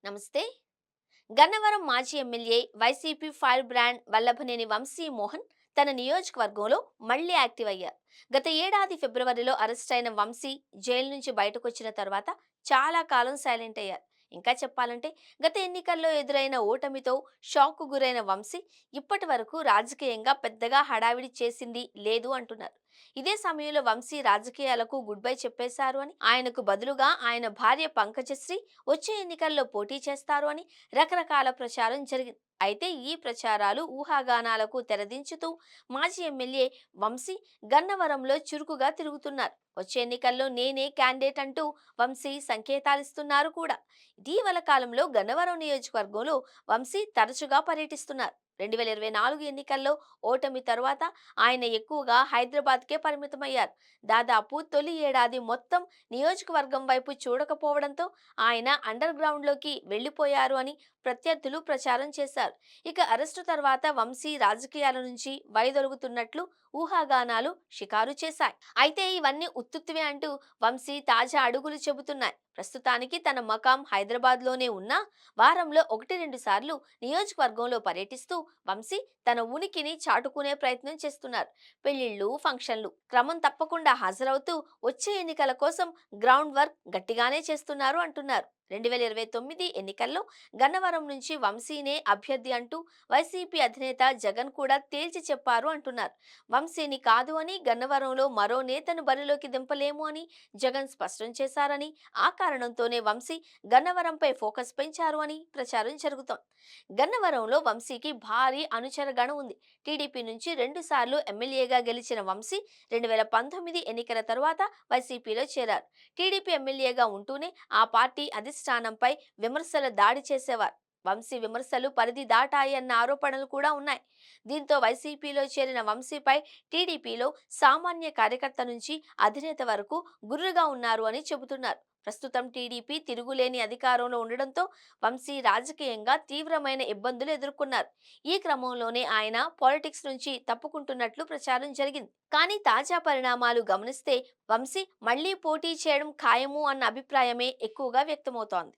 నమస్తే. గన్నవరం మాజీ MLA YCP fire brand Vallabhaneni Vamsi Mohan తన నియోజకవర్గంలో మళ్లీ యాక్టివ్ అయ్యారు. గత ఏడాది ఫిబ్రవరిలో అరెస్ట్ అయిన వంశీ జైలు నుంచి బయటకొచ్చిన తర్వాత చాలా కాలం సైలెంట్ అయ్యారు. ఇంకా చెప్పాలంటే గత ఎన్నికల్లో ఎదురైన ఓటమితో షాక్కు గురైన వంశీ ఇప్పటి వరకు రాజకీయంగా పెద్దగా హడావిడి చేసింది లేదు అంటున్నారు. ఇదే సమయంలో వంశీ రాజకీయాలకు గుడ్ బై చెప్పేశారు అని, ఆయనకు బదులుగా ఆయన భార్య పంకజశ్రీ వచ్చే ఎన్నికల్లో పోటీ చేస్తారు అని రకరకాల ప్రచారం జరిగింది. అయితే ఈ ప్రచారాలు ఊహాగానాలకు తెరదించుతూ మాజీ ఎమ్మెల్యే వంశీ గన్నవరంలో చురుకుగా తిరుగుతున్నారు. వచ్చే ఎన్నికల్లో నేనే క్యాండిడేట్ అంటూ వంశీ సంకేతాలిస్తున్నారు కూడా. ఇటీవల కాలంలో గన్నవరం నియోజకవర్గంలో వంశీ తరచుగా పర్యటిస్తున్నారు. 2024 ఎన్నికల్లో ఓటమి తరువాత ఆయన ఎక్కువగా హైదరాబాద్కే పరిమితమయ్యారు. దాదాపు తొలి ఏడాది మొత్తం నియోజకవర్గం వైపు చూడకపోవడంతో ఆయన అండర్ గ్రౌండ్లోకి వెళ్లిపోయారు అని ప్రత్యర్థులు ప్రచారం చేశారు. ఇక అరెస్టు తర్వాత వంశీ రాజకీయాల నుంచి వైదొలుగుతున్నట్లు ఊహాగానాలు షికారు చేశాయి. అయితే ఇవన్నీ ఉత్తుత్తివే అంటూ వంశీ తాజా అడుగులు చెబుతున్నాయి. ప్రస్తుతానికి తన మకాం హైదరాబాద్లోనే ఉన్నా వారంలో 1-2 సార్లు నియోజకవర్గంలో పర్యటిస్తూ వంశీ తన ఉనికిని చాటుకునే ప్రయత్నం చేస్తున్నారు. పెళ్లిళ్లు, ఫంక్షన్లు క్రమం తప్పకుండా హాజరవుతూ వచ్చే ఎన్నికల కోసం గ్రౌండ్ వర్క్ గట్టిగానే చేస్తున్నారు అంటున్నారు. 2029 ఎన్నికల్లో గన్నవరం నుంచి వంశీనే అభ్యర్థి అంటూ వైసీపీ అధినేత జగన్ కూడా తేల్చి చెప్పారు అంటున్నారు. వంశీని కాదు అని, గన్నవరంలో మరో నేతను బరిలోకి దింపలేము అని జగన్ స్పష్టం చేశారని, ఆ కారణంతోనే వంశీ గన్నవరంపై ఫోకస్ పెంచారు అని ప్రచారం జరుగుతోంది. గన్నవరంలో వంశీకి భారీ అనుచర గణం ఉంది. టీడీపీ నుంచి 2 సార్లు ఎమ్మెల్యేగా గెలిచిన వంశీ 2019 ఎన్నికల తరువాత వైసీపీలో చేరారు. టీడీపీ ఎమ్మెల్యేగా ఉంటూనే ఆ పార్టీ అధిష్టానంపై విమర్శల దాడి చేసేవారు. వంశీ విమర్శలు పరిధి దాటాయన్న ఆరోపణలు కూడా ఉన్నాయి. దీంతో వైసీపీలో చేరిన వంశీపై టీడీపీలో సామాన్య కార్యకర్త నుంచి అధినేత వరకు గుర్రుగా ఉన్నారు అని చెబుతున్నారు. ప్రస్తుతం టీడీపీ తిరుగులేని అధికారంలో ఉండడంతో వంశీ రాజకీయంగా తీవ్రమైన ఇబ్బందులు ఎదుర్కొన్నారు. ఈ క్రమంలోనే ఆయన పాలిటిక్స్ నుంచి తప్పుకుంటున్నట్లు ప్రచారం జరిగింది. కానీ తాజా పరిణామాలు గమనిస్తే వంశీ మళ్లీ పోటీ చేయడం ఖాయము అన్న అభిప్రాయమే ఎక్కువగా వ్యక్తమవుతోంది.